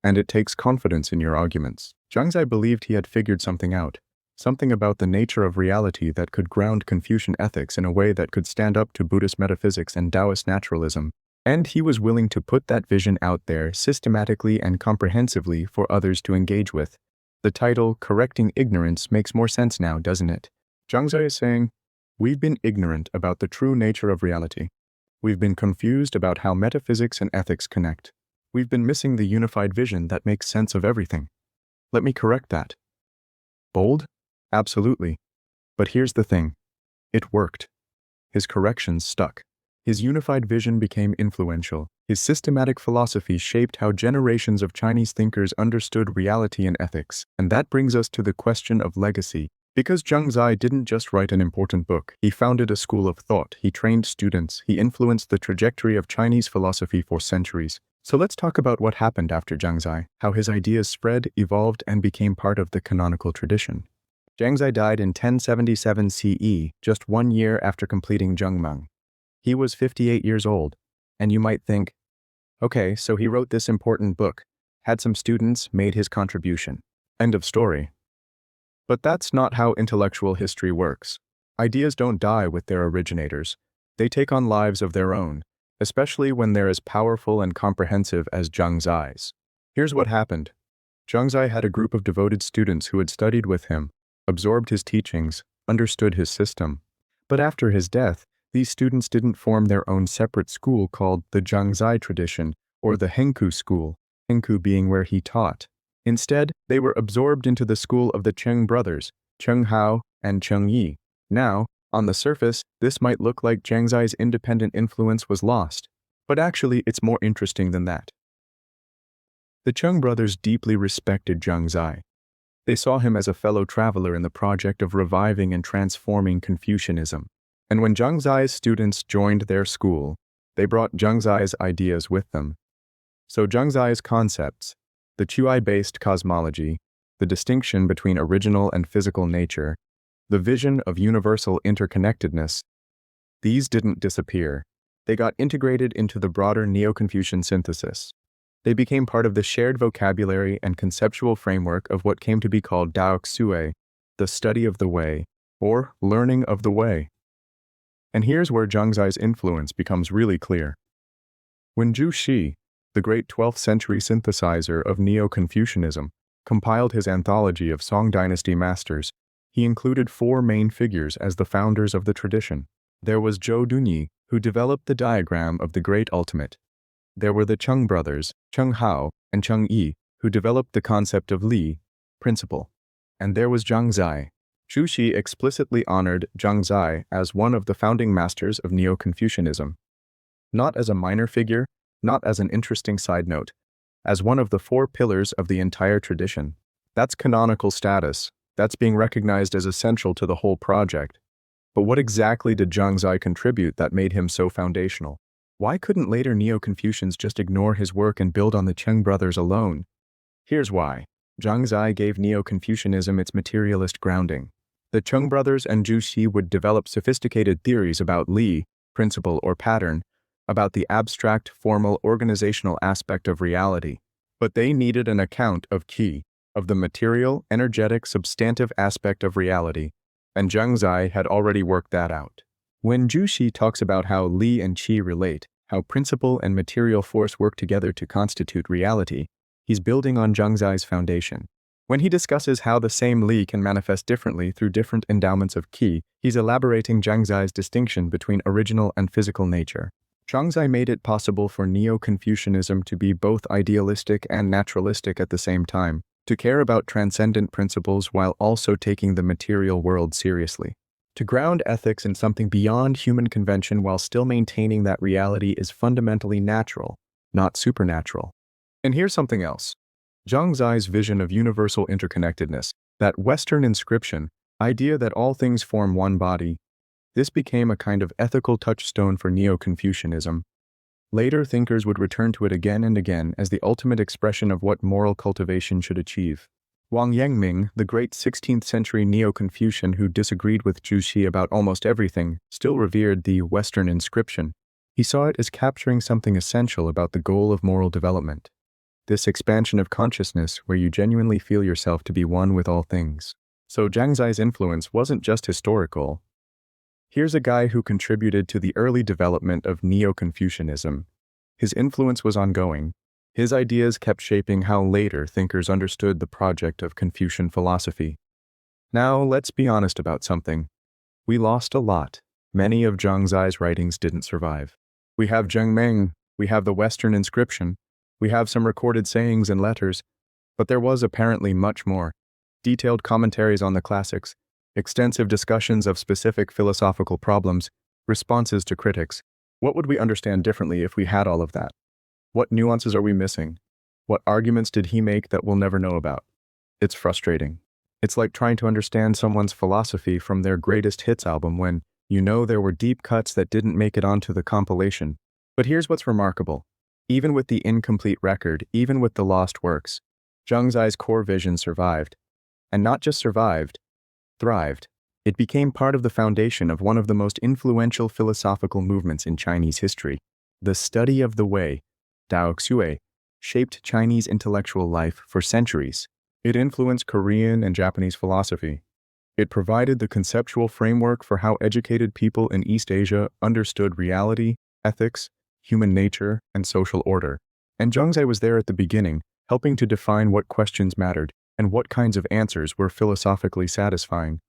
and it takes confidence in your arguments. Zhang Zai believed he had figured something out. Something about the nature of reality that could ground Confucian ethics in a way that could stand up to Buddhist metaphysics and Taoist naturalism. And he was willing to put that vision out there systematically and comprehensively for others to engage with. The title, Correcting Ignorance, makes more sense now, doesn't it? Zhang Zai is saying, we've been ignorant about the true nature of reality. We've been confused about how metaphysics and ethics connect. We've been missing the unified vision that makes sense of everything. Let me correct that. Bold? Absolutely. But here's the thing. It worked. His corrections stuck. His unified vision became influential. His systematic philosophy shaped how generations of Chinese thinkers understood reality and ethics. And that brings us to the question of legacy. Because Zhang Zai didn't just write an important book, he founded a school of thought, he trained students, he influenced the trajectory of Chinese philosophy for centuries. So let's talk about what happened after Zhang Zai, how his ideas spread, evolved, and became part of the canonical tradition. Zhang Zai died in 1077 CE, just 1 year after completing Zhengmeng. He was 58 years old, and you might think, okay, so he wrote this important book, had some students, made his contribution. End of story. But that's not how intellectual history works. Ideas don't die with their originators. They take on lives of their own, especially when they're as powerful and comprehensive as Zhang Zai's. Here's what happened. Zhang Zai had a group of devoted students who had studied with him, absorbed his teachings, understood his system. But after his death, these students didn't form their own separate school called the Zhang Zai tradition, or the Hengku school, Hengku being where he taught. Instead, they were absorbed into the school of the Cheng brothers, Cheng Hao and Cheng Yi. Now, on the surface, this might look like Zhang Zai's independent influence was lost, but actually it's more interesting than that. The Cheng brothers deeply respected Zhang Zai. They saw him as a fellow traveler in the project of reviving and transforming Confucianism. And when Zhang Zai's students joined their school, they brought Zhang Zai's ideas with them. So Zhang Zai's concepts, the Chuai-based cosmology, the distinction between original and physical nature, the vision of universal interconnectedness, these didn't disappear. They got integrated into the broader Neo-Confucian synthesis. They became part of the shared vocabulary and conceptual framework of what came to be called Daoism, the study of the way, or learning of the way. And here's where Zhang Zai's influence becomes really clear. When Zhu Xi, the great 12th century synthesizer of Neo-Confucianism, compiled his anthology of Song Dynasty masters, he included 4 main figures as the founders of the tradition. There was Zhou Dunyi, who developed the diagram of the Great Ultimate. There were the Cheng brothers, Cheng Hao and Cheng Yi, who developed the concept of Li, principle. And there was Zhang Zai. Zhu Xi explicitly honored Zhang Zai as one of the founding masters of Neo-Confucianism. Not as a minor figure, not as an interesting side note, as one of the 4 pillars of the entire tradition. That's canonical status. That's being recognized as essential to the whole project. But what exactly did Zhang Zai contribute that made him so foundational? Why couldn't later Neo-Confucians just ignore his work and build on the Cheng brothers alone? Here's why. Zhang Zai gave Neo-Confucianism its materialist grounding. The Cheng brothers and Zhu Xi would develop sophisticated theories about Li, principle or pattern, about the abstract, formal, organizational aspect of reality. But they needed an account of Qi, of the material, energetic, substantive aspect of reality, and Zhang Zai had already worked that out. When Zhu Xi talks about how Li and Qi relate, how principle and material force work together to constitute reality, he's building on Zhang Zai's foundation. When he discusses how the same Li can manifest differently through different endowments of Qi, he's elaborating Zhang Zai's distinction between original and physical nature. Zhang Zai made it possible for Neo-Confucianism to be both idealistic and naturalistic at the same time, to care about transcendent principles while also taking the material world seriously. To ground ethics in something beyond human convention while still maintaining that reality is fundamentally natural, not supernatural. And here's something else. Zhang Zai's vision of universal interconnectedness, that Western inscription, idea that all things form one body, this became a kind of ethical touchstone for Neo-Confucianism. Later thinkers would return to it again and again as the ultimate expression of what moral cultivation should achieve. Wang Yangming, the great 16th century Neo-Confucian who disagreed with Zhu Xi about almost everything, still revered the Western inscription. He saw it as capturing something essential about the goal of moral development. This expansion of consciousness where you genuinely feel yourself to be one with all things. So Zhang Zai's influence wasn't just historical. Here's a guy who contributed to the early development of Neo-Confucianism. His influence was ongoing. His ideas kept shaping how later thinkers understood the project of Confucian philosophy. Now, let's be honest about something. We lost a lot. Many of Zhang Zai's writings didn't survive. We have Zhengmeng, we have the Western inscription, we have some recorded sayings and letters, but there was apparently much more. Detailed commentaries on the classics, extensive discussions of specific philosophical problems, responses to critics, What would we understand differently if we had all of that? What nuances are we missing? What arguments did he make that we'll never know about? It's frustrating. It's like trying to understand someone's philosophy from their greatest hits album when you know there were deep cuts that didn't make it onto the compilation. But here's what's remarkable. Even with the incomplete record, even with the lost works, Zhang Zai's core vision survived. And not just survived, thrived. It became part of the foundation of one of the most influential philosophical movements in Chinese history. The study of the way, Daoism, shaped Chinese intellectual life for centuries. It influenced Korean and Japanese philosophy. It provided the conceptual framework for how educated people in East Asia understood reality, ethics, human nature, and social order. And Zhang Zai was there at the beginning, helping to define what questions mattered and what kinds of answers were philosophically satisfying.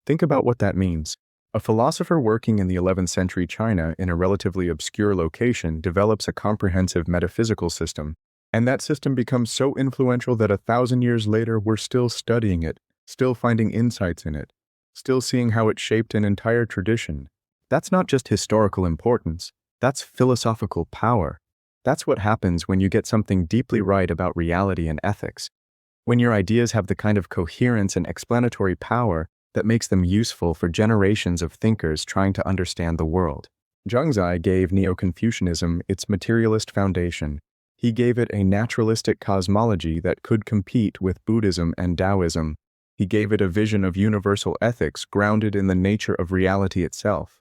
Think about what that means. A philosopher working in the 11th century China in a relatively obscure location develops a comprehensive metaphysical system. And that system becomes so influential that 1,000 years later we're still studying it, still finding insights in it, still seeing how it shaped an entire tradition. That's not just historical importance, that's philosophical power. That's what happens when you get something deeply right about reality and ethics. When your ideas have the kind of coherence and explanatory power that makes them useful for generations of thinkers trying to understand the world. Zhang Zai gave Neo-Confucianism its materialist foundation. He gave it a naturalistic cosmology that could compete with Buddhism and Daoism. He gave it a vision of universal ethics grounded in the nature of reality itself.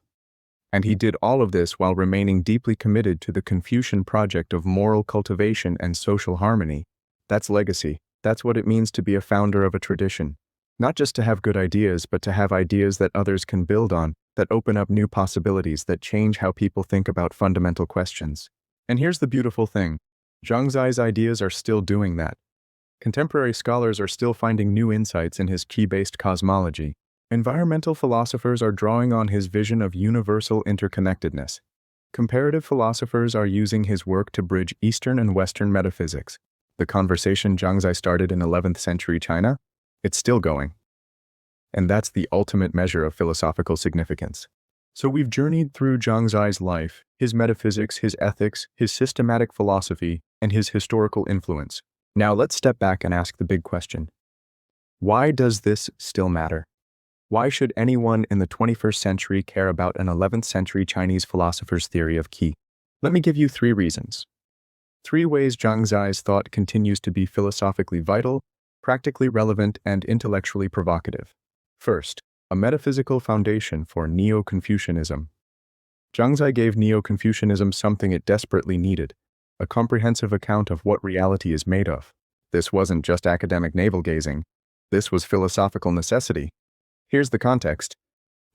And he did all of this while remaining deeply committed to the Confucian project of moral cultivation and social harmony. That's legacy. That's what it means to be a founder of a tradition. Not just to have good ideas, but to have ideas that others can build on, that open up new possibilities, that change how people think about fundamental questions. And here's the beautiful thing. Zhang Zai's ideas are still doing that. Contemporary scholars are still finding new insights in his qi-based cosmology. Environmental philosophers are drawing on his vision of universal interconnectedness. Comparative philosophers are using his work to bridge Eastern and Western metaphysics. The conversation Zhang Zai started in 11th century China, it's still going. And that's the ultimate measure of philosophical significance. So we've journeyed through Zhang Zai's life, his metaphysics, his ethics, his systematic philosophy, and his historical influence. Now let's step back and ask the big question. Why does this still matter? Why should anyone in the 21st century care about an 11th century Chinese philosopher's theory of qi? Let me give you 3 reasons. 3 ways Zhang Zai's thought continues to be philosophically vital, practically relevant, and intellectually provocative. First, a metaphysical foundation for Neo-Confucianism. Zhang Zai gave Neo-Confucianism something it desperately needed, a comprehensive account of what reality is made of. This wasn't just academic navel-gazing. This was philosophical necessity. Here's the context.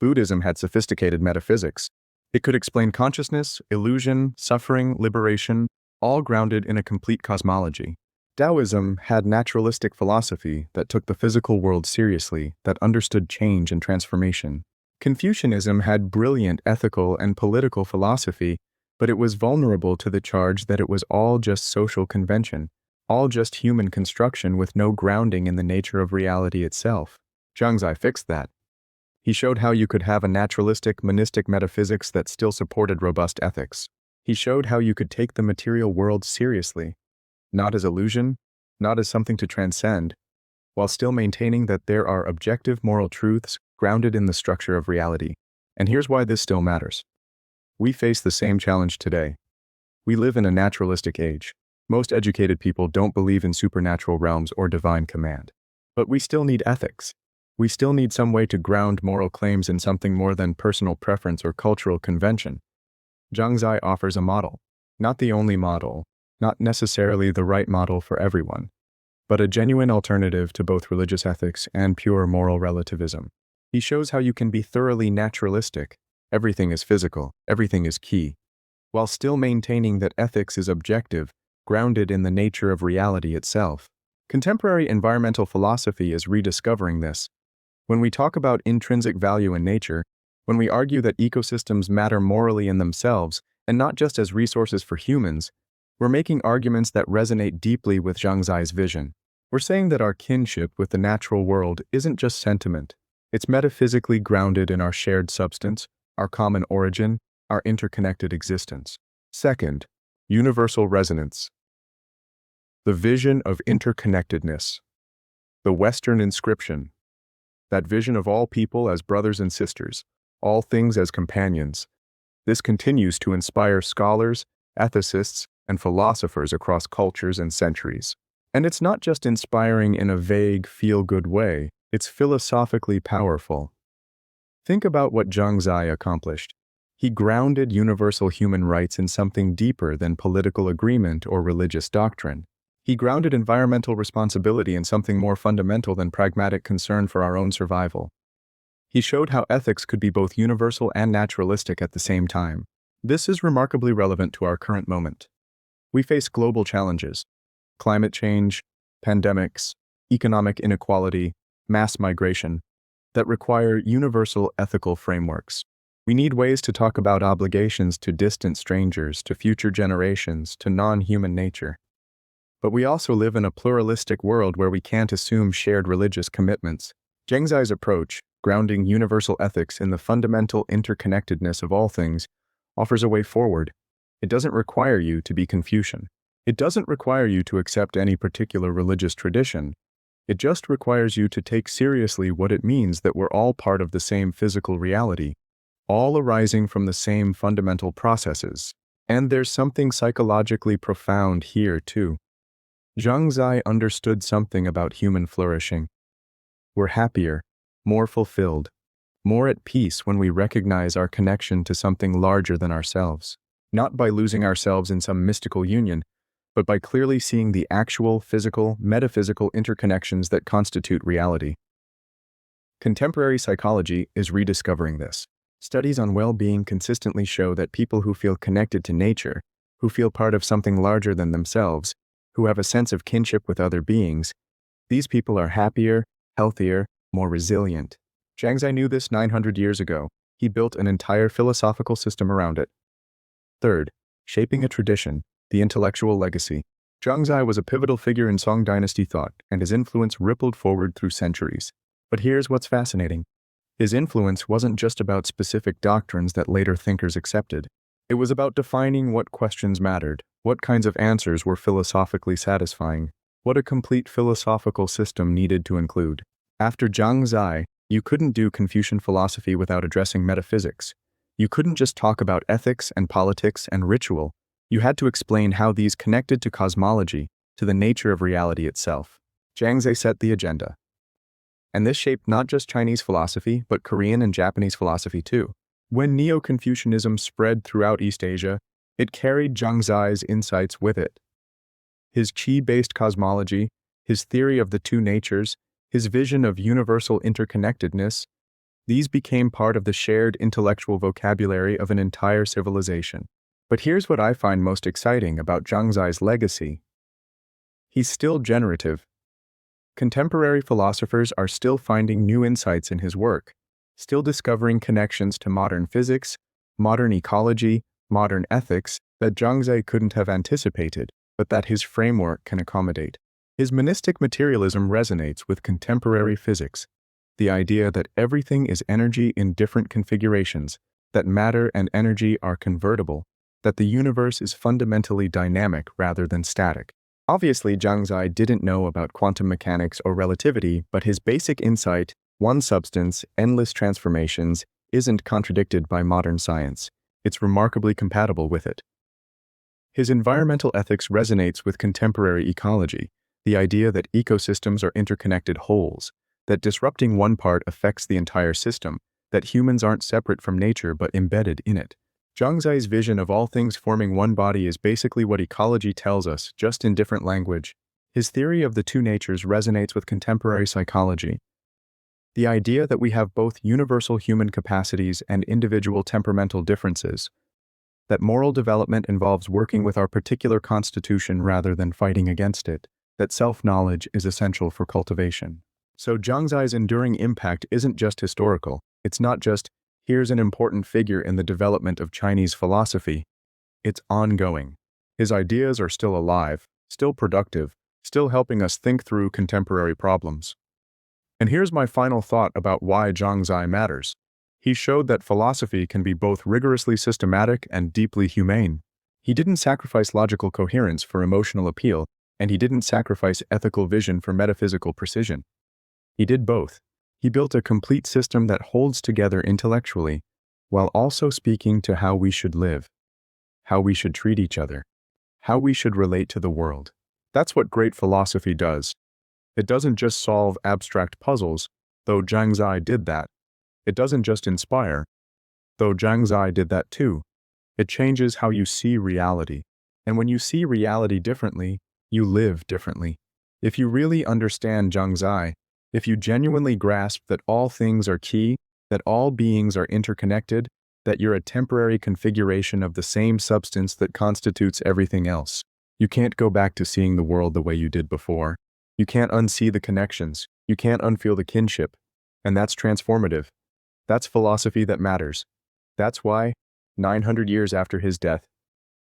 Buddhism had sophisticated metaphysics. It could explain consciousness, illusion, suffering, liberation, all grounded in a complete cosmology. Daoism had naturalistic philosophy that took the physical world seriously, that understood change and transformation. Confucianism had brilliant ethical and political philosophy, but it was vulnerable to the charge that it was all just social convention, all just human construction with no grounding in the nature of reality itself. Zhang Zai fixed that. He showed how you could have a naturalistic, monistic metaphysics that still supported robust ethics. He showed how you could take the material world seriously, not as illusion, not as something to transcend, while still maintaining that there are objective moral truths grounded in the structure of reality. And here's why this still matters. We face the same challenge today. We live in a naturalistic age. Most educated people don't believe in supernatural realms or divine command. But we still need ethics. We still need some way to ground moral claims in something more than personal preference or cultural convention. Zhang Zai offers a model. Not the only model, not necessarily the right model for everyone, but a genuine alternative to both religious ethics and pure moral relativism. He shows how you can be thoroughly naturalistic, everything is physical, everything is qi, while still maintaining that ethics is objective, grounded in the nature of reality itself. Contemporary environmental philosophy is rediscovering this. When we talk about intrinsic value in nature, when we argue that ecosystems matter morally in themselves and not just as resources for humans, we're making arguments that resonate deeply with Zhang Zai's vision. We're saying that our kinship with the natural world isn't just sentiment. It's metaphysically grounded in our shared substance, our common origin, our interconnected existence. Second, universal resonance. The vision of interconnectedness. The Western inscription. That vision of all people as brothers and sisters, all things as companions. This continues to inspire scholars, ethicists, and philosophers across cultures and centuries. And it's not just inspiring in a vague, feel-good way, it's philosophically powerful. Think about what Zhang Zai accomplished. He grounded universal human rights in something deeper than political agreement or religious doctrine. He grounded environmental responsibility in something more fundamental than pragmatic concern for our own survival. He showed how ethics could be both universal and naturalistic at the same time. This is remarkably relevant to our current moment. We face global challenges: climate change, pandemics, economic inequality, mass migration, that require universal ethical frameworks. We need ways to talk about obligations to distant strangers, to future generations, to non-human nature. But we also live in a pluralistic world where we can't assume shared religious commitments. Zhang Zai's approach, grounding universal ethics in the fundamental interconnectedness of all things, offers a way forward. It doesn't require you to be Confucian. It doesn't require you to accept any particular religious tradition. It just requires you to take seriously what it means that we're all part of the same physical reality, all arising from the same fundamental processes. And there's something psychologically profound here, too. Zhang Zai understood something about human flourishing. We're happier, more fulfilled, more at peace when we recognize our connection to something larger than ourselves, not by losing ourselves in some mystical union, but by clearly seeing the actual physical, metaphysical interconnections that constitute reality. Contemporary psychology is rediscovering this. Studies on well-being consistently show that people who feel connected to nature, who feel part of something larger than themselves, who have a sense of kinship with other beings, these people are happier, healthier, more resilient. Zhang Zai knew this 900 years ago. He built an entire philosophical system around it. Third, shaping a tradition, the intellectual legacy. Zhang Zai was a pivotal figure in Song dynasty thought, and his influence rippled forward through centuries. But here's what's fascinating. His influence wasn't just about specific doctrines that later thinkers accepted. It was about defining what questions mattered, what kinds of answers were philosophically satisfying, what a complete philosophical system needed to include. After Zhang Zai, you couldn't do Confucian philosophy without addressing metaphysics. You couldn't just talk about ethics and politics and ritual. You had to explain how these connected to cosmology, to the nature of reality itself. Zhang Zai set the agenda. And this shaped not just Chinese philosophy, but Korean and Japanese philosophy too. When Neo-Confucianism spread throughout East Asia, it carried Zhang Zai's insights with it. His qi-based cosmology, his theory of the two natures, his vision of universal interconnectedness, these became part of the shared intellectual vocabulary of an entire civilization. But here's what I find most exciting about Zhang Zai's legacy. He's still generative. Contemporary philosophers are still finding new insights in his work, still discovering connections to modern physics, modern ecology, modern ethics that Zhang Zai couldn't have anticipated, but that his framework can accommodate. His monistic materialism resonates with contemporary physics, the idea that everything is energy in different configurations, that matter and energy are convertible, that the universe is fundamentally dynamic rather than static. Obviously, Zhang Zai didn't know about quantum mechanics or relativity, but his basic insight, one substance, endless transformations, isn't contradicted by modern science. It's remarkably compatible with it. His environmental ethics resonates with contemporary ecology, the idea that ecosystems are interconnected wholes, that disrupting one part affects the entire system, that humans aren't separate from nature but embedded in it. Zhang Zai's vision of all things forming one body is basically what ecology tells us, just in different language. His theory of the two natures resonates with contemporary psychology. The idea that we have both universal human capacities and individual temperamental differences, that moral development involves working with our particular constitution rather than fighting against it, that self-knowledge is essential for cultivation. So Zhang Zai's enduring impact isn't just historical. It's not just, here's an important figure in the development of Chinese philosophy. It's ongoing. His ideas are still alive, still productive, still helping us think through contemporary problems. And here's my final thought about why Zhang Zai matters. He showed that philosophy can be both rigorously systematic and deeply humane. He didn't sacrifice logical coherence for emotional appeal, and he didn't sacrifice ethical vision for metaphysical precision. He did both. He built a complete system that holds together intellectually, while also speaking to how we should live, how we should treat each other, how we should relate to the world. That's what great philosophy does. It doesn't just solve abstract puzzles, though Zhang Zai did that. It doesn't just inspire, though Zhang Zai did that too. It changes how you see reality. And when you see reality differently, you live differently. If you really understand Zhang Zai, if you genuinely grasp that all things are key, that all beings are interconnected, that you're a temporary configuration of the same substance that constitutes everything else, you can't go back to seeing the world the way you did before. You can't unsee the connections. You can't unfeel the kinship. And that's transformative. That's philosophy that matters. That's why, 900 years after his death,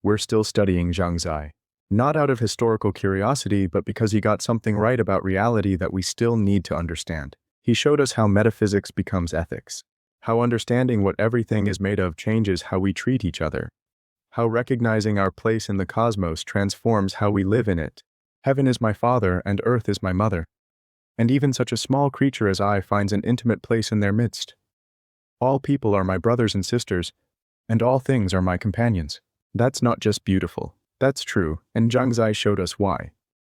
we're still studying Zhang Zai. Not out of historical curiosity, but because he got something right about reality that we still need to understand. He showed us how metaphysics becomes ethics, how understanding what everything is made of changes how we treat each other, how recognizing our place in the cosmos transforms how we live in it. Heaven is my father and earth is my mother, and even such a small creature as I finds an intimate place in their midst. All people are my brothers and sisters, and all things are my companions. That's not just beautiful. That's true, and Zhang Zai showed us why.